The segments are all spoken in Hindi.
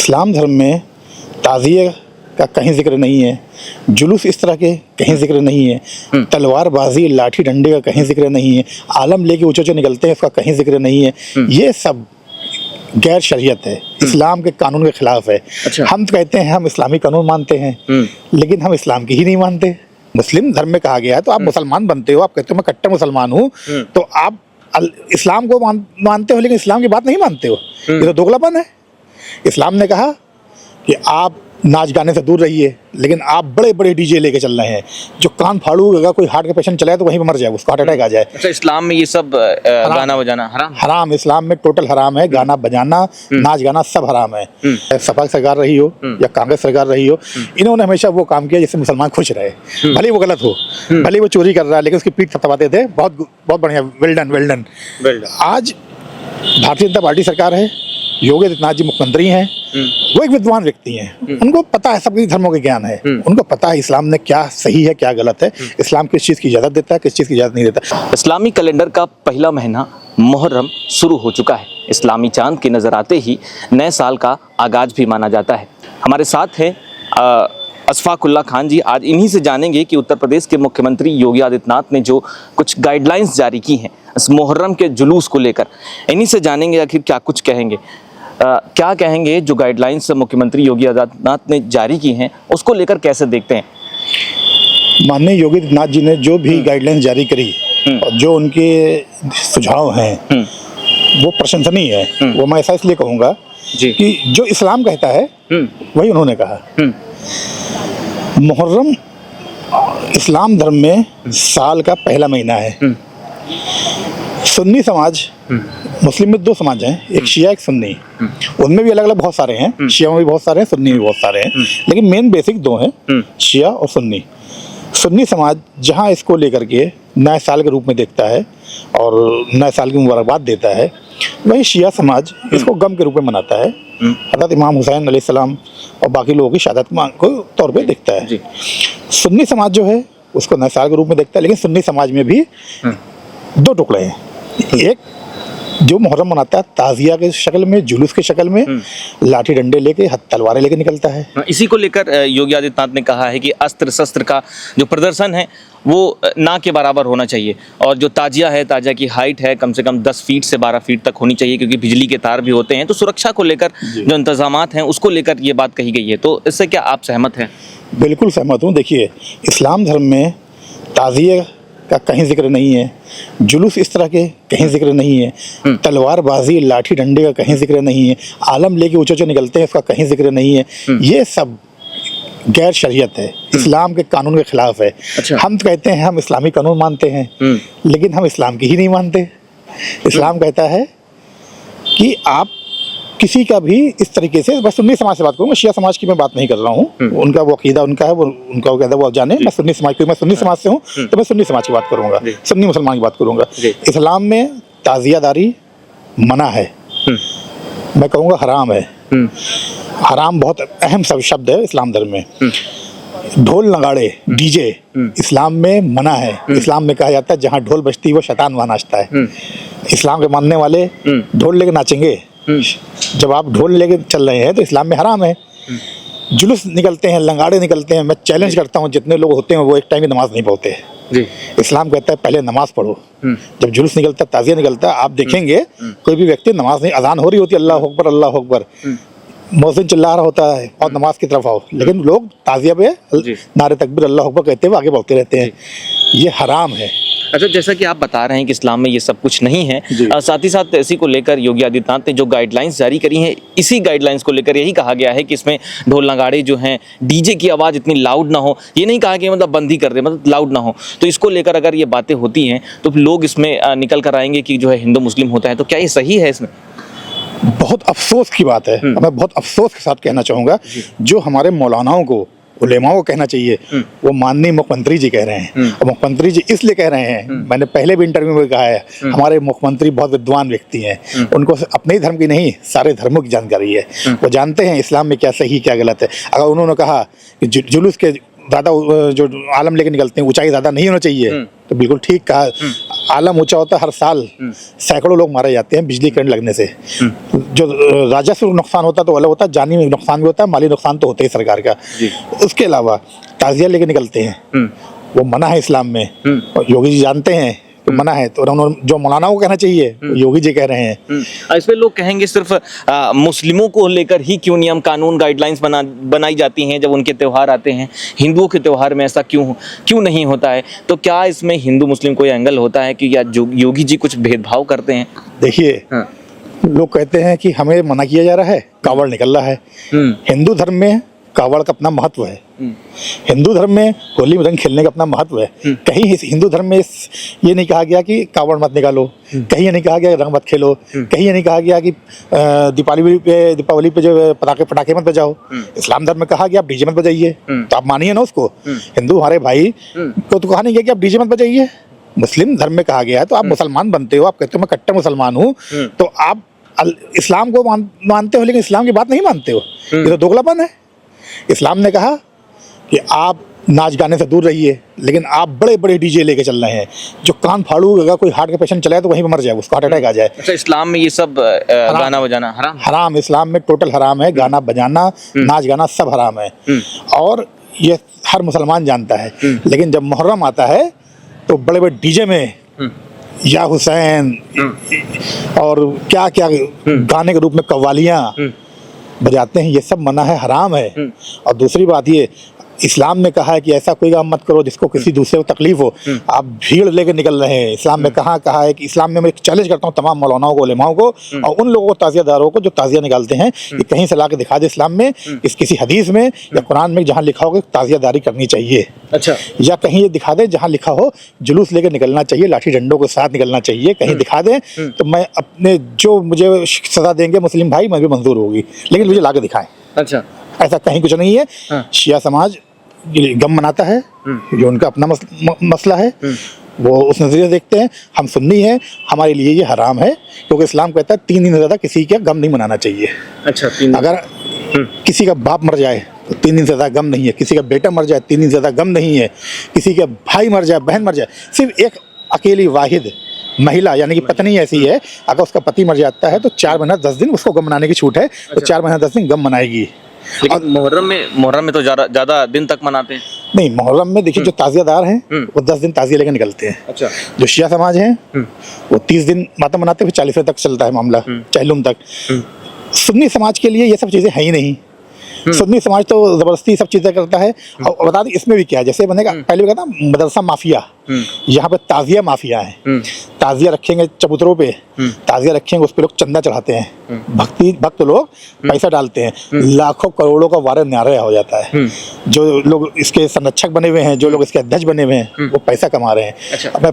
इस्लाम धर्म में ताज़िए का कहीं जिक्र नहीं है, जुलूस इस तरह के कहीं जिक्र नहीं है, तलवारबाजी लाठी डंडे का कहीं जिक्र नहीं है, आलम लेके ऊंचे ऊंचे निकलते हैं उसका कहीं जिक्र नहीं है। ये सब गैर शरीयत है, इस्लाम के कानून के खिलाफ है। अच्छा। हम तो कहते हैं हम इस्लामी कानून मानते हैं, लेकिन हम इस्लाम की ही नहीं मानते। मुस्लिम धर्म में कहा गया है तो आप मुसलमान बनते हो, आप कहते हो मैं कट्टर मुसलमान हूँ, तो आप इस्लाम को मानते हो लेकिन इस्लाम की बात नहीं मानते हो। ये तो दोगलापन है। इस्लाम ने कहा कि आप नाच गाने से दूर रहिए, लेकिन आप बड़े बड़े डीजे लेके चल रहे हैं। जो कान फाड़ू, अगर कोई हार्ट का पेशेंट चला है तो वहीं पर मर जाए, उसको हार्ट अटैक आ जाए। अच्छा, इस्लाम में ये सब गाना बजाना हराम? हराम, इस्लाम में टोटल हराम है। गाना बजाना, नाच गाना सब हराम है। सपा सरकार रही हो या कांग्रेस सरकार रही हो, इन्होंने हमेशा वो काम किया जिससे मुसलमान खुश रहे। भले ही वो गलत हो, भले ही वो चोरी कर रहा है, लेकिन उसकी पीठ थपथपाते थे, बहुत बहुत बढ़िया, वेल डन वेल डन। आज भारतीय जनता पार्टी सरकार है, योगी आदित्यनाथ जी मुख्यमंत्री हैं, वो एक विद्वान व्यक्ति हैं, उनको पता है, सभी धर्मों के ज्ञान है, उनको पता है इस्लाम ने क्या सही है क्या गलत है, इस्लाम किस चीज़ की इजाज़त देता है किस चीज़ की इजाज़त नहीं देता। इस्लामी कैलेंडर का पहला महीना मुहर्रम शुरू हो चुका है। इस्लामी चांद की नज़र आते ही नए साल का आगाज भी माना जाता है। हमारे साथ हैं अशफाकुल्ला खान जी। आज इन्हीं से जानेंगे कि उत्तर प्रदेश के मुख्यमंत्री योगी आदित्यनाथ ने जो कुछ गाइडलाइंस जारी की हैं इस मुहर्रम के जुलूस को लेकर, इन्हीं से जानेंगे आखिर क्या कुछ कहेंगे, क्या कहेंगे जो गाइडलाइंस मुख्यमंत्री योगी आदित्यनाथ ने जारी की हैं उसको लेकर कैसे देखते हैं। माननीय योगी आदित्यनाथ जी ने जो भी गाइडलाइंस जारी करी और जो उनके सुझाव हैं वो प्रशंसनीय है। वो मैं ऐसा इसलिए कहूँगा कि जो इस्लाम कहता है वही उन्होंने कहा। मुहर्रम इस्लाम धर्म में साल का पहला महीना है। सुन्नी समाज, मुस्लिम में दो समाज हैं, एक शिया एक सुन्नी। उनमें भी अलग अलग बहुत सारे हैं, शिया में भी बहुत सारे हैं, सुन्नी में भी बहुत सारे हैं, लेकिन मेन बेसिक दो हैं, शिया और सुन्नी। सुन्नी समाज जहां इसको लेकर के नए साल के रूप में देखता है और नए साल की मुबारकबाद देता है, वही शिया समाज इसको गम के रूप में मनाता है। हज़रत इमाम हुसैन अलैहिस्सलाम और बाकी लोगों की शहादत को तौर पे देखता है। सुन्नी समाज जो है उसको नए साल के रूप में देखता है, लेकिन सुन्नी समाज में भी दो टुकड़े हैं। एक जो मुहर्रम मनाता है ताज़िया के शक्ल में, जुलूस के शक्ल में, लाठी डंडे लेके, तलवारें लेके निकलता है। इसी को लेकर योगी आदित्यनाथ ने कहा है कि अस्त्र शस्त्र का जो प्रदर्शन है वो ना के बराबर होना चाहिए, और जो ताजिया है, ताजिया की हाइट है कम से कम 10 फीट से 12 फीट तक होनी चाहिए, क्योंकि बिजली के तार भी होते हैं। तो सुरक्षा को लेकर जो इंतजामात हैं उसको लेकर ये बात कही गई है, तो इससे क्या आप सहमत हैं? बिल्कुल सहमत हूँ। देखिए, इस्लाम धर्म में ताज़िए का कहीं जिक्र नहीं है, जुलूस इस तरह के कहीं जिक्र नहीं है, तलवारबाजी लाठी डंडे का कहीं जिक्र नहीं है, आलम लेके ऊंचे ऊंचे निकलते हैं उसका कहीं जिक्र नहीं है। ये सब गैर शरीयत है, इस्लाम के कानून के खिलाफ है। अच्छा। हम तो कहते हैं हम इस्लामी कानून मानते हैं, लेकिन हम इस्लाम की ही नहीं मानते। इस्लाम कहता है कि आप किसी का भी इस तरीके से, बस सुन्नी समाज से बात करूँ, शिया समाज की मैं बात नहीं कर रहा हूँ, उनका वो अकीदा उनका है, वो उनका कहता है वो जाने। मैं सुन्नी समाज, क्योंकि मैं सुन्नी समाज से हूँ तो मैं सुन्नी समाज की बात करूँगा, सुन्नी मुसलमान की बात करूँगा। इस्लाम में ताज़ियादारी मना है, मैं कहूँगा हराम है। हराम बहुत अहम शब्द है इस्लाम धर्म में। ढोल नगाड़े डीजे इस्लाम में मना है। इस्लाम में कहा जाता है जहाँ ढोल बजती है वो शैतान वहाँ नाचता है। इस्लाम के मानने वाले ढोल लेके नाचेंगे? जब आप ढोल लेके चल रहे हैं तो इस्लाम में हराम है। जुलूस निकलते हैं, लंगाड़े निकलते हैं, मैं चैलेंज करता हूँ जितने लोग होते हैं वो एक टाइम की नमाज नहीं पढ़ते हैं। इस्लाम कहता है पहले नमाज पढ़ो। जब जुलूस निकलता है, ताज़िया निकलता है, आप देखेंगे कोई भी व्यक्ति नमाज नहीं, अजान हो रही होती है, अल्लाह अकबर अल्लाह अकबर, मौज़िन चिल्ला रहा होता है और नमाज की तरफ आओ, लेकिन लोग ताज़िया पे नारे तकबीर अल्लाह अकबर कहते हुए आगे बढ़ते रहते हैं। ये हराम है। अच्छा, जैसा कि आप बता रहे हैं कि इस्लाम में ये सब कुछ नहीं है, साथ ही साथ इसी को लेकर योगी आदित्यनाथ ने जो गाइडलाइंस जारी करी हैं, इसी गाइडलाइंस को लेकर यही कहा गया है कि इसमें ढोल नगाड़े जो हैं, डीजे की आवाज़ इतनी लाउड ना हो। ये नहीं कहा कि मतलब बंद ही कर दे, मतलब लाउड ना हो। तो इसको लेकर अगर ये बातें होती हैं तो लोग इसमें निकल कर आएंगे कि जो है हिंदू मुस्लिम होता है, तो क्या ये सही है? इसमें बहुत अफसोस की बात है, मैं बहुत अफसोस के साथ कहना चाहूँगा, जो हमारे मौलानाओं को, उलेमाओं को कहना चाहिए, वो माननीय मुख्यमंत्री जी कह रहे हैं। और मुख्यमंत्री जी इसलिए कह रहे हैं, मैंने पहले भी इंटरव्यू में कहा है, हमारे मुख्यमंत्री बहुत विद्वान व्यक्ति हैं, उनको अपने ही धर्म की नहीं सारे धर्मों की जानकारी है। वो जानते हैं इस्लाम में क्या सही क्या गलत है। अगर उन्होंने कहा कि जुलूस के ज़्यादा जो आलम लेके निकलते हैं ऊंचाई ज़्यादा नहीं होना चाहिए, तो बिल्कुल ठीक कहा। आलम ऊंचा होता है, हर साल सैकड़ों लोग मारे जाते हैं बिजली करंट लगने से। जो राजस्व नुकसान होता है तो अलग होता है, जानी नुकसान भी होता है, माली नुकसान तो होता ही सरकार का। उसके अलावा ताजिया लेके निकलते हैं, वो मना है इस्लाम में। और योगी जी जानते हैं कि मना है, तो उन्होंने जो मौलाना को कहना चाहिए योगी जी कह रहे हैं। इस पे लोग कहेंगे सिर्फ मुस्लिमों को लेकर ही क्यों नियम कानून गाइडलाइंस बनाई जाती हैं जब उनके त्यौहार आते हैं, हिंदुओं के त्यौहार में ऐसा क्यों नहीं होता है? तो क्या इसमें हिंदू मुस्लिम कोई एंगल होता है कि या योगी जी कुछ भेदभाव करते हैं? देखिए, लोग कहते हैं कि हमें मना किया जा रहा है, कावड़ निकल रहा है। हिंदू धर्म में कावड़ का अपना महत्व है। हिंदू धर्म में होली में रंग खेलने का अपना महत्व है। कहीं हिंदू धर्म में ये नहीं कहा गया कि कावड़ मत निकालो, कहीं ये नहीं कहा गया रंग मत खेलो, कहीं ये नहीं कहा गया कि दीपावली पे जो पटाखे मत बजाओ। इस्लाम धर्म में कहा गया आप डीजे मत बजाइए, तो आप मानिए ना उसको। हिंदू हमारे भाई को तो कहा नहीं गया कि आप डीजे मत बजाइए। मुस्लिम धर्म में कहा गया है, तो आप मुसलमान बनते हो, आप कहते हो मैं कट्टर मुसलमान हूँ, तो आप इस्लाम को मानते हो लेकिन इस्लाम की बात नहीं मानते हो। ये तो दोगलापन है। इस्लाम ने कहा कि आप नाच गाने से दूर रहिए, लेकिन आप बड़े बड़े डीजे लेके चल रहे हैं। जो कान फाड़ू, अगर कोई हार्ट का पेशेंट चला है तो वहीं पे मर जाए, उसको हार्ट अटैक आ जाए। अच्छा, इस्लाम में ये सब गाना बजाना हराम? हराम, इस्लाम में टोटल हराम है। गाना बजाना, नाच गाना सब हराम है, और ये हर मुसलमान जानता है। लेकिन जब मुहर्रम आता है तो बड़े बड़े डीजे में या हुसैन और क्या क्या गाने के रूप में कव्वालियाँ बजाते हैं, ये सब मना है, हराम है। और दूसरी बात ये, इस्लाम ने कहा है कि ऐसा कोई काम मत करो जिसको किसी दूसरे को तकलीफ हो। आप भीड़ लेकर निकल रहे हैं। इस्लाम में कहा है कि इस्लाम में मैं चैलेंज करता हूँ तमाम मौलानाओं को, उलेमाओं को और उन लोगों को, ताजियादारों को जो ताजिया निकालते हैं, कि कहीं से ला के दिखा दे इस्लाम में, किसी हदीस में या कुरान में जहाँ लिखा हो कि ताजियादारी करनी चाहिए। अच्छा, या कहीं ये दिखा दे जहाँ लिखा हो जुलूस लेकर निकलना चाहिए, लाठी डंडों के साथ निकलना चाहिए। कहीं दिखा दें तो मैं अपने, जो मुझे सजा देंगे मुस्लिम भाई, मैं भी मंजूर होगी, लेकिन मुझे ला के दिखाएं। अच्छा, ऐसा कहीं कुछ नहीं है। शिया समाज गम मनाता है, जो उनका अपना मसला है, वो उस नजरिए देखते हैं। हम सुन्नी हैं, हमारे लिए ये हराम है, क्योंकि इस्लाम कहता है 3 दिन से ज़्यादा किसी का गम नहीं मनाना चाहिए। अच्छा, 3 दिन। अगर किसी का बाप मर जाए तो 3 दिन से ज़्यादा गम नहीं है, किसी का बेटा मर जाए 3 दिन से ज़्यादा गम नहीं है, किसी का भाई मर जाए, बहन मर जाए, सिर्फ एक अकेली वाहिद महिला यानी कि पत्नी ऐसी है, अगर उसका पति मर जाता है तो 4 महीना 10 दिन उसको गम मनाने की छूट है। तो 4 महीना 10 दिन गम मनाएगी। लेकिन मुहर्रम में तो ज़्यादा दिन तक मनाते हैं। नहीं, मुहर्रम में देखिए जो ताजियादार हैं वो 10 दिन ताजिया लेकर निकलते हैं। अच्छा, जो शिया समाज हैं वो 30 दिन मातम मनाते हैं, फिर 40वें तक चलता है मामला, चहलुम तक। सुन्नी समाज के लिए ये सब चीज़ें हैं ही नहीं। सुन्नी समाज तो जबरदस्ती सब चीज़ें करता है। और बता दें इसमें भी क्या है, जैसे बनेगा पहले भी कहता मदरसा माफिया, यहाँ पे ताजिया माफिया है। ताजिया रखेंगे चबूतरों पे, ताजिया रखेंगे, उस पे लोग चंदा चढ़ाते हैं, भक्त लोग पैसा डालते हैं, लाखों करोड़ों का वारे न्यारा हो जाता है। जो लोग इसके संरक्षक बने हुए हैं, जो लोग इसके अध्यक्ष बने हुए हैं, वो पैसा कमा रहे हैं। अच्छा। अब मैं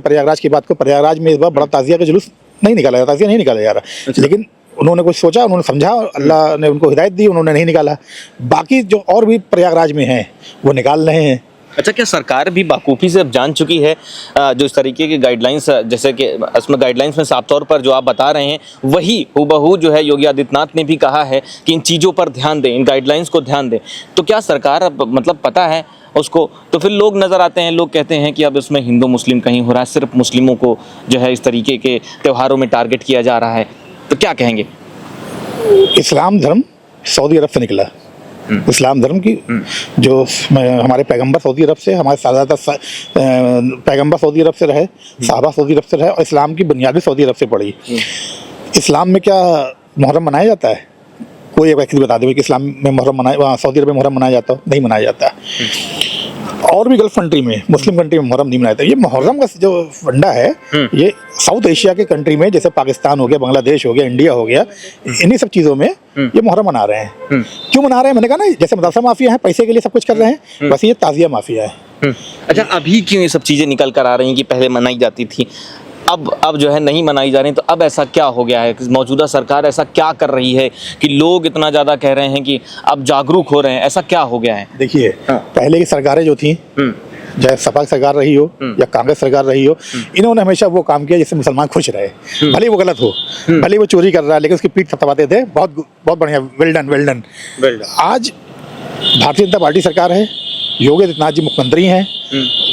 प्रयागराज की बात को, प्रयागराज में इस बार बड़ा ताजिया का जुलूस नहीं निकाला, ताजिया नहीं निकाला जा रहा। लेकिन उन्होंने कुछ सोचा, उन्होंने समझा, अल्लाह ने उनको हिदायत दी, उन्होंने नहीं निकाला। बाकी जो और भी प्रयागराज में हैं वो निकाल रहे हैं। अच्छा, क्या सरकार भी बाखूबी से अब जान चुकी है जो इस तरीके की गाइडलाइंस, जैसे कि इसमें गाइडलाइंस में साफ तौर पर जो आप बता रहे हैं वही हूबहू जो है योगी आदित्यनाथ ने भी कहा है कि इन चीज़ों पर ध्यान दें, इन गाइडलाइंस को ध्यान दें, तो क्या सरकार अब मतलब पता है उसको? तो फिर लोग नज़र आते हैं, लोग कहते हैं कि अब इसमें हिंदू मुस्लिम कहीं हो रहा है, सिर्फ मुस्लिमों को जो है इस तरीके के त्योहारों में टारगेट किया जा रहा है, तो क्या कहेंगे? इस्लाम धर्म सऊदी अरब से निकला। इस्लाम धर्म की जो हमारे पैगंबर सऊदी अरब से, हमारे सादात पैगंबर सऊदी अरब से रहे, साहबा सऊदी अरब से रहे, और इस्लाम की बुनियाद भी सऊदी अरब से पड़ी। इस्लाम में क्या मुहर्रम मनाया जाता है? कोई एक व्यक्ति बता दे कि इस्लाम में मुहर्रम मनाया, सऊदी अरब में मुहर्रम मनाया जाता हो? नहीं मनाया जाता। और भी गल्फ कंट्री में, मुस्लिम कंट्री में मुहर्रम नहीं मनाया जाता। ये मुहर्रम का जो फंडा है, ये साउथ एशिया के कंट्री में, जैसे पाकिस्तान हो गया, बांग्लादेश हो गया, इंडिया हो गया, इन्हीं सब चीज़ों में ये मुहर्रम मना रहे हैं। क्यों मना रहे हैं? मैंने कहा ना, जैसे मदरसा माफिया है, पैसे के लिए सब कुछ कर रहे हैं, वैसे ये ताजिया माफिया है। अच्छा, अभी क्यों ये सब चीज़ें निकल कर आ रही हैं कि पहले मनाई जाती थी, अब जो है नहीं मनाई जा रही, तो अब ऐसा क्या हो गया है? मौजूदा सरकार ऐसा क्या कर रही है कि लोग इतना ज़्यादा कह रहे हैं कि अब जागरूक हो रहे हैं? ऐसा क्या हो गया है? देखिए, पहले की सरकारें जो थी, चाहे सपा सरकार रही हो या कांग्रेस सरकार रही हो, इन्होंने हमेशा वो काम किया जिससे मुसलमान खुश रहे। भले वो गलत हो, भले वो चोरी कर रहा है, लेकिन उसकी पीठ थपथपाते थे, बहुत बहुत बढ़िया, वेल डन। आज भारतीय जनता पार्टी सरकार है, योगी आदित्यनाथ जी मुख्यमंत्री हैं,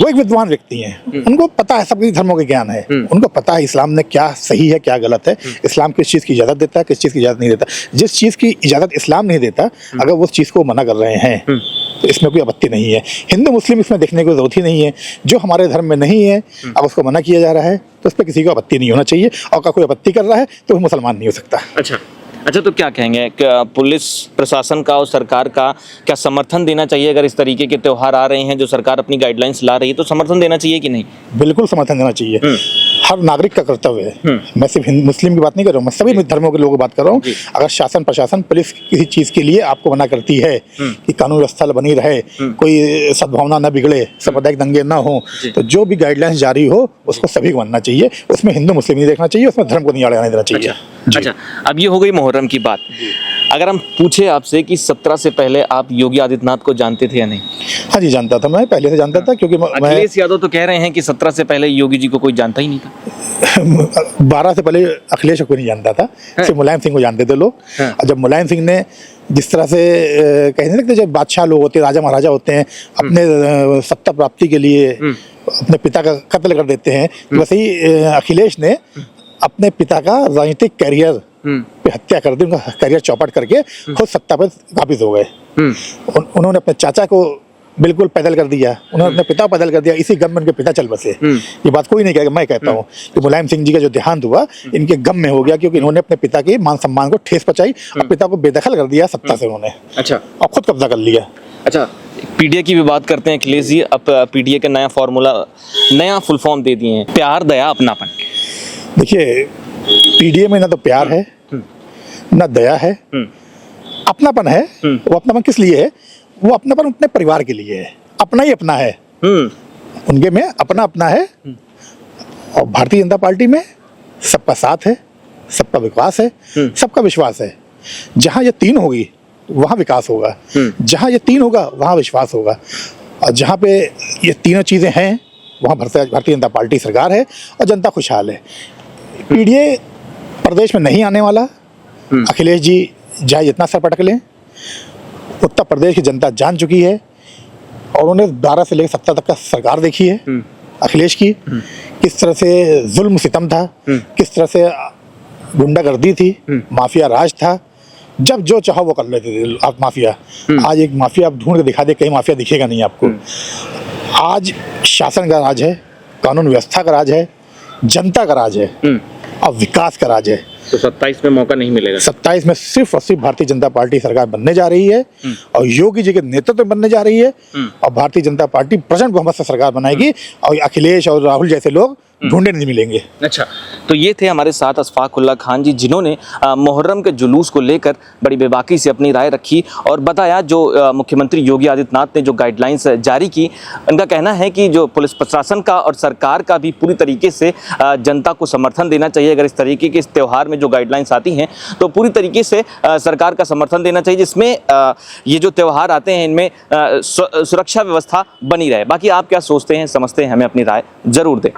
वो एक विद्वान व्यक्ति हैं, उनको पता है, सभी धर्मों के ज्ञान है, उनको पता है इस्लाम ने क्या सही है क्या गलत है, इस्लाम किस चीज़ की इजाज़त देता है किस चीज़ की इजाज़त नहीं देता। जिस चीज़ की इजाज़त इस्लाम नहीं देता अगर वो चीज़ को मना कर रहे हैं तो इसमें कोई आपत्ति नहीं है। हिंदू मुस्लिम इसमें देखने की जरूरत ही नहीं है, जो हमारे धर्म में नहीं है अब उसको मना किया जा रहा है तो उस पर किसी को आपत्ति नहीं होना चाहिए, और अगर कोई आपत्ति कर रहा है तो वो मुसलमान नहीं हो सकता। अच्छा, तो क्या कहेंगे, क्या पुलिस प्रशासन का और सरकार का क्या समर्थन देना चाहिए? अगर इस तरीके के त्यौहार आ रहे हैं जो सरकार अपनी गाइडलाइंस ला रही है तो समर्थन देना चाहिए कि नहीं? बिल्कुल समर्थन देना चाहिए, हर नागरिक का कर्तव्य है। मैं सिर्फ मुस्लिम की बात नहीं कर रहा हूँ, मैं सभी धर्मों के लोगों की बात कर रहा हूँ। अगर शासन प्रशासन पुलिस किसी चीज़ के लिए आपको मना करती है कि कानून व्यवस्था बनी रहे, कोई सद्भावना न बिगड़े, सांप्रदायिक दंगे न हो, तो जो भी गाइडलाइंस जारी हो उसको सभी को मानना चाहिए, उसमें हिंदू मुस्लिम नहीं देखना चाहिए, उसमें धर्म को नहीं आने देना चाहिए। अच्छा, अब ये हो गई मुहर्रम की बात। अगर हम पूछे आपसे कि 17 से पहले आप योगी आदित्यनाथ को जानते थे या नहीं? हाँ जी, जानता था, मैं पहले से जानता था, क्योंकि अखिलेश यादव तो कह रहे हैं कि 17 से पहले योगी जी को कोई जानता ही नहीं था। 12 से पहले अखिलेश को नहीं जानता था, सिर्फ मुलायम सिंह को जानते थे लोग। और जब मुलायम सिंह ने जिस तरह से कहने लगते, जब बादशाह लोग होते हैं, राजा महाराजा होते हैं, अपने सत्ता प्राप्ति के लिए अपने पिता का कत्ल कर देते हैं, वैसे ही अखिलेश ने अपने पिता का राजनीतिक कैरियर पे हत्या कर दी, उनका कैरियर चौपट करके खुद सत्ता पर काबिज हो गए। उन्होंने अपने चाचा को बिल्कुल पैदल कर दिया, उन्होंने अपने पिता पैदल कर दिया, इसी गम में उनके पिता चल बसे। ये बात कोई नहीं कहेगा, मैं कहता हूँ कि मुलायम सिंह जी का जो देहांत हुआ इनके गम में हो गया, क्योंकि इन्होंने अपने पिता के मान सम्मान को ठेस पहुंचाई और पिता को बेदखल कर दिया सत्ता से उन्होंने। अच्छा, और खुद कब्जा कर लिया। अच्छा, पीडीए की भी बात करते हैं अखिलेश जी। अब पीडीए का नया फॉर्मूला, नया फुल फॉर्म दे दिए हैं, प्यार दया अपनापन। देखिए, पीडीए में ना तो प्यार है ना दया है, अपनापन है। वो अपनापन किस लिए है? वो अपनापन अपने परिवार के लिए है, अपना ही अपना है, उनके में अपना अपना है। और भारतीय जनता पार्टी में सबका साथ है, सबका विकास है, सबका विश्वास है। जहां ये तीन होगी वहां विकास होगा, जहां ये तीन होगा वहां विश्वास होगा, और जहां पे ये तीनों चीजें हैं वहां भारतीय जनता पार्टी सरकार है और जनता खुशहाल है। पीडीए प्रदेश में नहीं आने वाला। अखिलेश जी चाहे जितना सर पटक लें, उत्तर प्रदेश की जनता जान चुकी है, और उन्हें 12 से लेकर 17 तक का सरकार देखी है अखिलेश की, किस तरह से जुल्म सितम था, किस तरह से गुंडागर्दी थी, माफिया राज था, जब जो चाहो वो कर लेते थे आप माफिया। आज एक माफिया आप ढूंढ के दिखा दे, कहीं माफिया दिखेगा नहीं आपको। आज शासन का राज है, कानून व्यवस्था का राज है, जनता का राज है और विकास का राज है। तो 27 में मौका नहीं मिलेगा? 27 में सिर्फ और सिर्फ भारतीय जनता पार्टी सरकार बनने जा रही है, और योगी जी के नेतृत्व में बनने जा रही है, और भारतीय जनता पार्टी प्रचंड बहुमत से सरकार बनाएगी, और अखिलेश और राहुल जैसे लोग ढूंढे नहीं मिलेंगे। अच्छा, तो ये थे हमारे साथ अशफाक उल्लाह खान जी, जिन्होंने मुहर्रम के जुलूस को लेकर बड़ी बेबाकी से अपनी राय रखी और बताया जो मुख्यमंत्री योगी आदित्यनाथ ने जो गाइडलाइंस जारी की, उनका कहना है कि जो पुलिस प्रशासन का और सरकार का भी पूरी तरीके से जनता को समर्थन देना चाहिए। अगर इस तरीके के इस त्यौहार में जो गाइडलाइंस आती हैं तो पूरी तरीके से सरकार का समर्थन देना चाहिए, जिसमें ये जो त्यौहार आते हैं इनमें सुरक्षा व्यवस्था बनी रहे। बाकी आप क्या सोचते हैं, समझते हैं, हमें अपनी राय जरूर दें।